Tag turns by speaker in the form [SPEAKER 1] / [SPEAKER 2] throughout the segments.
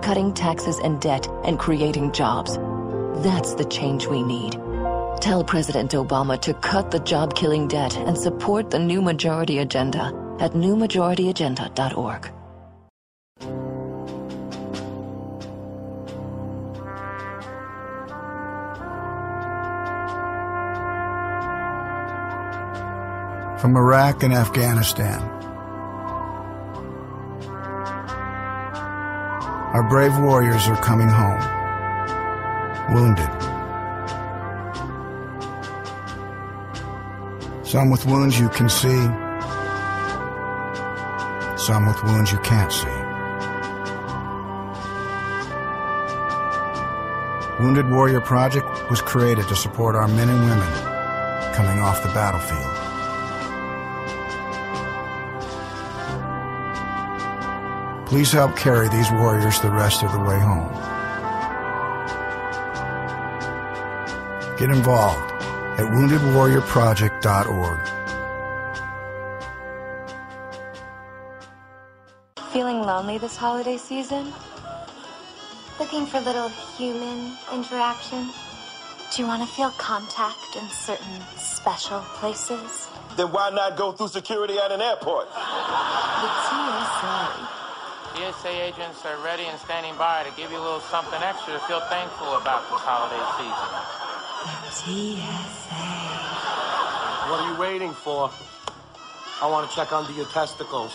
[SPEAKER 1] cutting taxes and debt and creating jobs. That's the change we need. Tell President Obama to cut the job-killing debt and support the New Majority Agenda at newmajorityagenda.org.
[SPEAKER 2] From Iraq and Afghanistan, our brave warriors are coming home, wounded. Some with wounds you can see, some with wounds you can't see. Wounded Warrior Project was created to support our men and women coming off the battlefield. Please help carry these warriors the rest of the way home. Get involved at woundedwarriorproject.org.
[SPEAKER 3] Feeling lonely this holiday season?
[SPEAKER 4] Looking for a little human interaction? Do you want to feel contact in certain special places?
[SPEAKER 5] Then why not go through security at an airport?
[SPEAKER 3] The TSA.
[SPEAKER 6] TSA agents are ready and standing by to give you a little something extra to feel thankful about this holiday season.
[SPEAKER 3] The TSA.
[SPEAKER 7] What are you waiting for? I want to check under your testicles.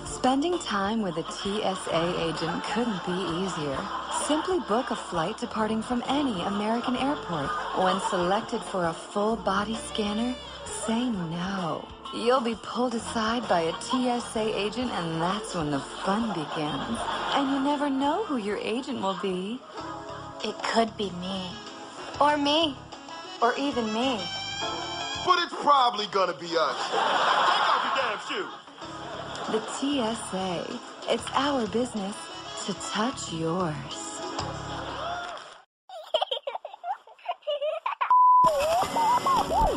[SPEAKER 3] Spending time with a TSA agent couldn't be easier. Simply book a flight departing from any American airport. When selected for a full body scanner, say no. You'll be pulled aside by a TSA agent, and that's when the fun begins. And you never know who your agent will be.
[SPEAKER 4] It could be me. Or me. Or even me.
[SPEAKER 5] But it's probably gonna be us. Take off your damn shoe.
[SPEAKER 3] The TSA. It's our business to touch yours.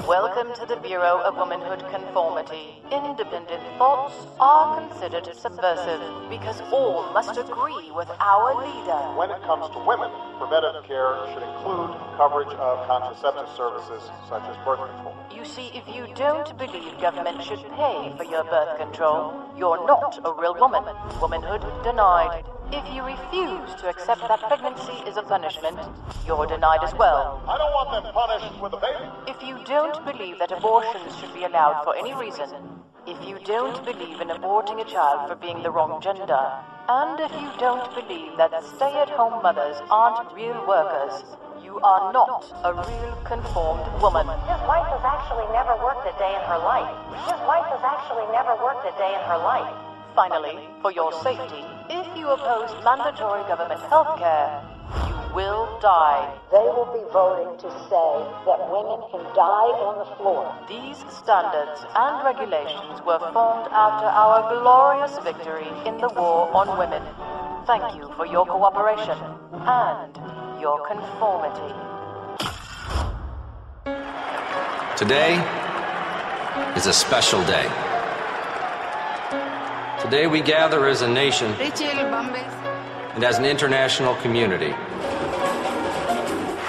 [SPEAKER 8] Welcome to the Bureau of Womanhood Conformity. Independent thoughts are considered subversive because all must agree with our leader.
[SPEAKER 9] When it comes to women, preventative care should include coverage of contraceptive services such as birth control.
[SPEAKER 8] You see, if you don't believe government should pay for your birth control, you're not a real woman. Womanhood denied. If you refuse to accept that pregnancy is a punishment, you're denied as well.
[SPEAKER 9] I don't want them punished with a baby.
[SPEAKER 8] If you don't believe that abortions should be allowed for any reason, if you don't believe in aborting a child for being the wrong gender, and if you don't believe that stay-at-home mothers aren't real workers, you are not a real conformed woman.
[SPEAKER 10] His wife has actually never worked a day in her life. His wife has actually never worked a day in her life.
[SPEAKER 8] Finally, for your safety, if you oppose mandatory government health care, you will die.
[SPEAKER 10] They will be voting to say that women can die on the floor.
[SPEAKER 8] These standards and regulations were formed after our glorious victory in the war on women. Thank you for your cooperation and your conformity.
[SPEAKER 11] Today is a special day. Today we gather as a nation and as an international community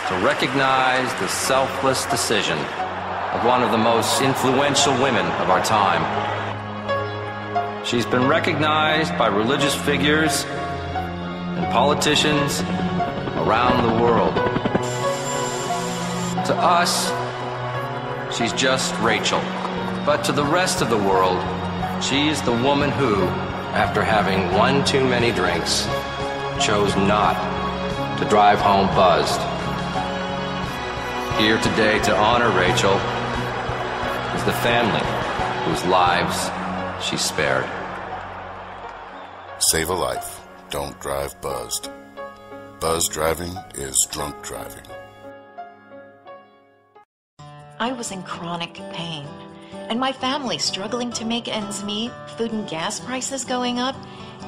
[SPEAKER 11] to recognize the selfless decision of one of the most influential women of our time. She's been recognized by religious figures and politicians around the world. To us, she's just Rachel. But to the rest of the world, she is the woman who, after having one too many drinks, chose not to drive home buzzed. Here today to honor Rachel is the family whose lives she spared.
[SPEAKER 12] Save a life. Don't drive buzzed. Buzz driving is drunk driving.
[SPEAKER 13] I was in chronic pain, and my family struggling to make ends meet, food and gas prices going up,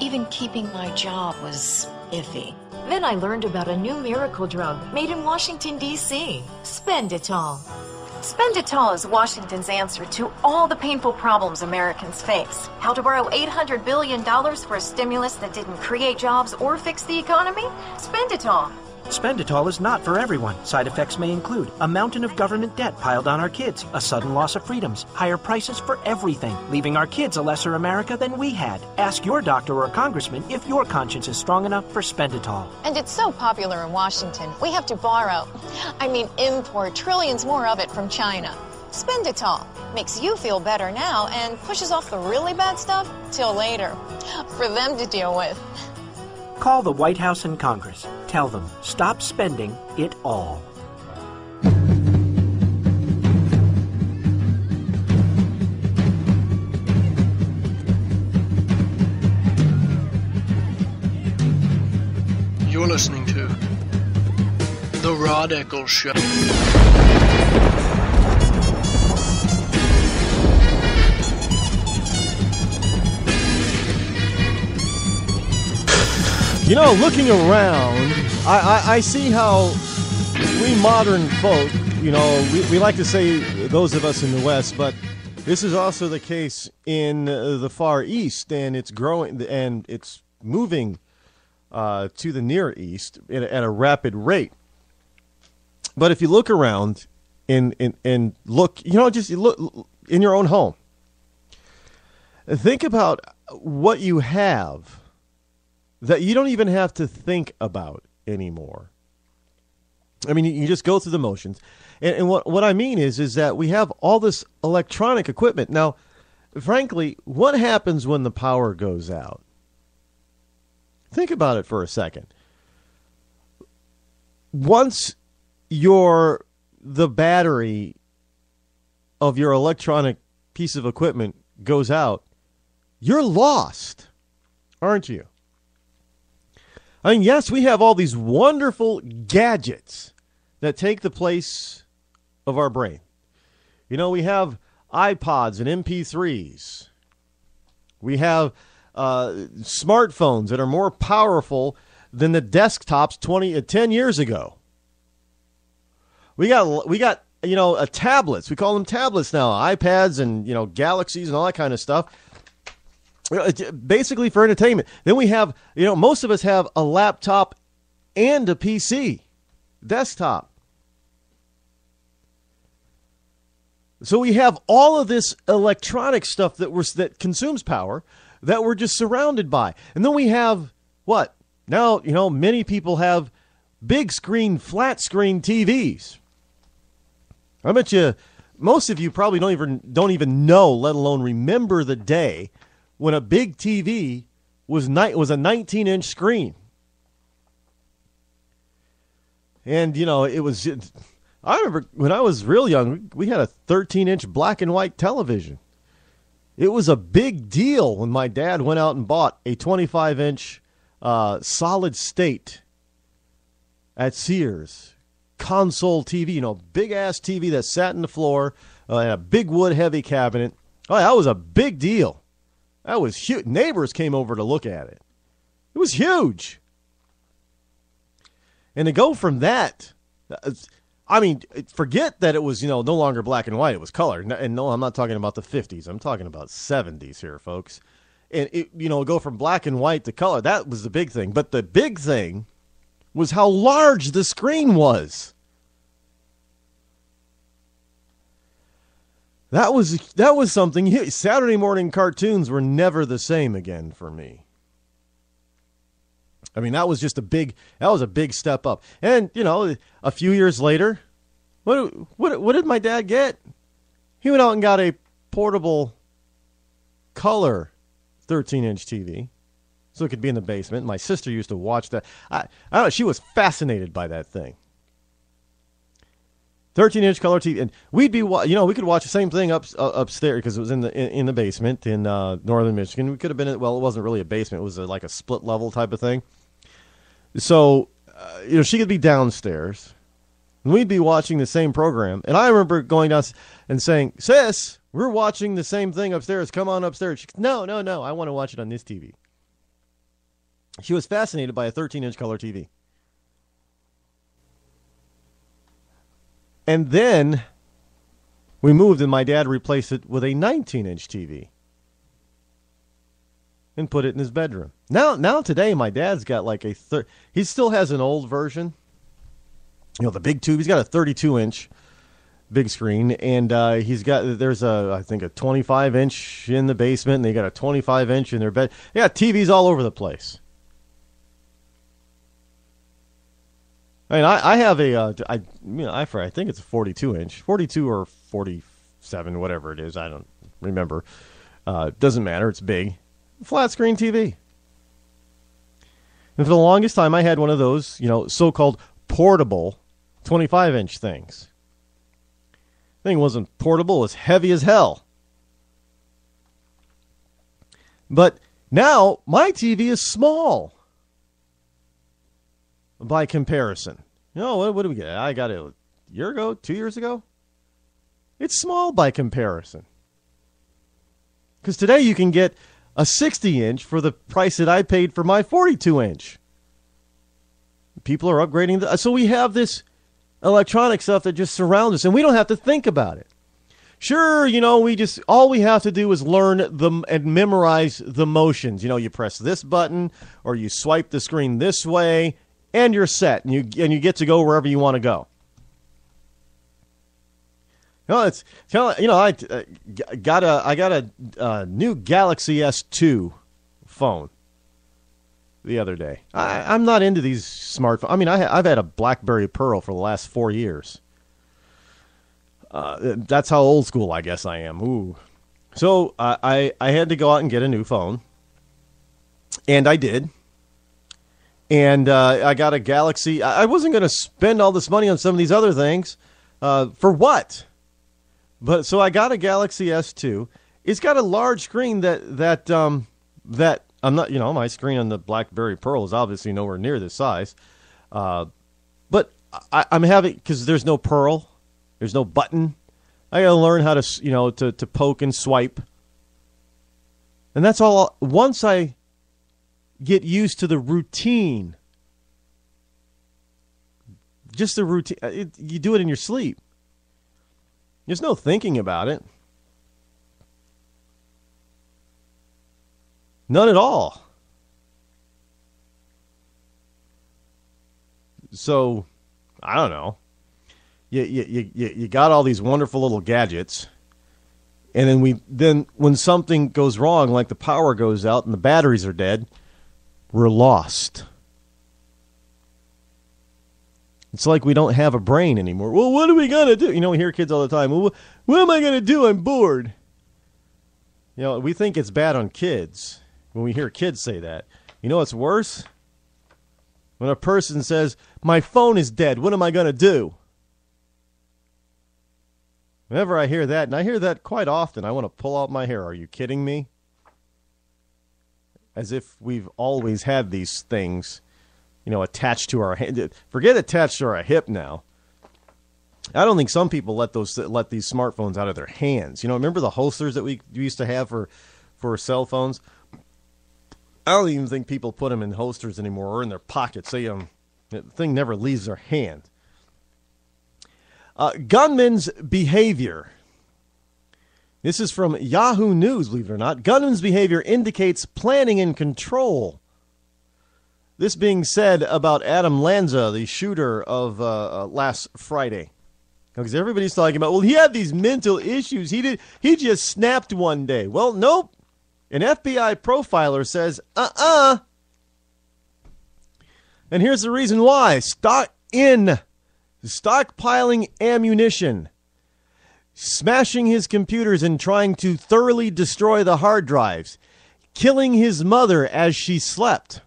[SPEAKER 13] even keeping my job was iffy. Then I learned about a new miracle drug made in Washington, D.C. Spend it all. Spend It All is Washington's answer to all the painful problems Americans face. How to borrow $800 billion for a stimulus that didn't create jobs or fix the economy? Spend It All.
[SPEAKER 14] Spend It All is not for everyone. Side effects may include a mountain of government debt piled on our kids, a sudden loss of freedoms, higher prices for everything, leaving our kids a lesser America than we had. Ask your doctor or congressman if your conscience is strong enough for Spend It All.
[SPEAKER 15] And it's so popular in Washington, we have to borrow. Import trillions more of it from China. Spend It All makes you feel better now and pushes off the really bad stuff till later, for them to deal with.
[SPEAKER 14] Call the White House and Congress. Tell them, stop spending it all.
[SPEAKER 16] You're listening to The Rod Eccles Show.
[SPEAKER 17] You know, looking around, I see how we modern folk, you know, we like to say those of us in the West, but this is also the case in the Far East, and it's growing, and it's moving to the Near East at a rapid rate. But if you look around and look, you know, just look in your own home, think about what you have that you don't even have to think about anymore. I mean, you just go through the motions. And what I mean is that we have all this electronic equipment. Now, frankly, what happens when the power goes out? Think about it for a second. Once the battery of your electronic piece of equipment goes out, you're lost, aren't you? I mean, yes, we have all these wonderful gadgets that take the place of our brain. You know, we have iPods and MP3s. We have smartphones that are more powerful than the desktops 10 years ago. We got you know, tablets. We call them tablets now, iPads and, you know, Galaxies and all that kind of stuff. Basically for entertainment. Then we have, you know, most of us have a laptop and a PC, desktop. So we have all of this electronic stuff that consumes power that we're just surrounded by. And then we have what? Now, you know, many people have big screen, flat screen TVs. I bet you most of you probably don't even know, let alone remember the day when a big TV was a 19-inch screen. And, you know, I remember when I was real young, we had a 13-inch black and white television. It was a big deal when my dad went out and bought a 25-inch solid state at Sears console TV, you know, big-ass TV that sat in the floor, and a big wood-heavy cabinet. Oh, that was a big deal. That was huge. Neighbors came over to look at it. It was huge. And to go from that, I mean, forget that it was, you know, no longer black and white. It was color. And no, I'm not talking about the 50s. I'm talking about 70s here, folks. And, go from black and white to color. That was the big thing. But the big thing was how large the screen was. That was something. Saturday morning cartoons were never the same again for me. I mean, that was a big step up. And, you know, a few years later, what did my dad get? He went out and got a portable color 13-inch TV so it could be in the basement. My sister used to watch that. I don't know, she was fascinated by that thing. 13-inch color TV, and we could watch the same thing upstairs because it was in the basement in northern Michigan. We could have been it wasn't really a basement; it was like a split level type of thing. So, she could be downstairs, and we'd be watching the same program. And I remember going down and saying, "Sis, we're watching the same thing upstairs. Come on upstairs." She goes, No, I want to watch it on this TV. She was fascinated by a 13-inch color TV. And then We moved, and my dad replaced it with a 19-inch TV and put it in his bedroom. Now today, my dad's got like he still has an old version. The big tube. He's got a 32-inch big screen, and there's I think a 25-inch in the basement, and they got a 25-inch in their bed. They got TVs all over the place. I mean, I have I think it's a 42-inch, 42 or 47, whatever it is. I don't remember. Doesn't matter. It's big. Flat screen TV. And for the longest time, I had one of those, so-called portable 25-inch things. Thing wasn't portable. It was heavy as hell. But now, my TV is small. By comparison. What do we get? I got it a year ago, 2 years ago. It's small by comparison. Because today you can get a 60-inch for the price that I paid for my 42-inch. People are upgrading. So we have this electronic stuff that just surrounds us, and we don't have to think about it. Sure, all we have to do is learn them and memorize the motions. You press this button, or you swipe the screen this way, and you're set, and you get to go wherever you want to go. I got a new Galaxy S2 phone the other day. I'm not into these smartphones. I mean, I've had a BlackBerry Pearl for the last 4 years. That's how old school I guess I am. Ooh. So I had to go out and get a new phone, and I did. And I got a Galaxy. I wasn't going to spend all this money on some of these other things. For what? But so I got a Galaxy S2. It's got a large screen that I'm not. My screen on the BlackBerry Pearl is obviously nowhere near this size. But I'm having, because there's no Pearl, there's no button. I got to learn how to to poke and swipe. And that's all. Once I get used to the routine. Just the routine. You do it in your sleep. There's no thinking about it. None at all. So, I don't know. You got all these wonderful little gadgets. And then when something goes wrong, like the power goes out and the batteries are dead, we're lost. It's like we don't have a brain anymore. Well, what are we going to do? We hear kids all the time. Well, what am I going to do? I'm bored. We think it's bad on kids when we hear kids say that. You know what's worse? When a person says, my phone is dead, what am I going to do? Whenever I hear that, and I hear that quite often, I want to pull out my hair. Are you kidding me? As if we've always had these things, attached to our hand. Forget attached to our hip now. I don't think some people let these smartphones out of their hands. Remember the holsters that we used to have for cell phones? I don't even think people put them in holsters anymore or in their pockets. The thing never leaves their hand. Gunmen's behavior. This is from Yahoo News, believe it or not. Gunmen's behavior indicates planning and control. This being said about Adam Lanza, the shooter of last Friday. Because everybody's talking about, well, he had these mental issues. He just snapped one day. Well, nope. An FBI profiler says, And here's the reason why. Stockpiling ammunition. Smashing his computers and trying to thoroughly destroy the hard drives. Killing his mother as she slept.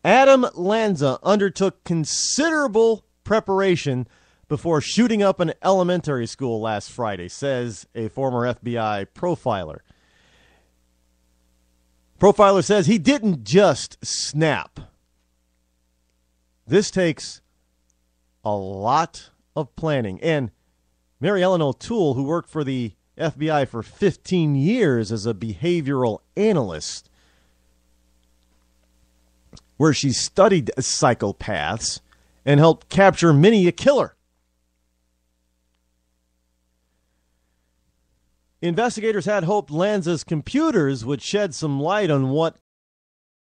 [SPEAKER 17] Adam Lanza undertook considerable preparation before shooting up an elementary school last Friday, says a former FBI profiler. Profiler says he didn't just snap. This takes a lot of planning. And Mary Ellen O'Toole, who worked for the FBI for 15 years as a behavioral analyst, where she studied psychopaths and helped capture many a killer. Investigators had hoped Lanza's computers would shed some light on what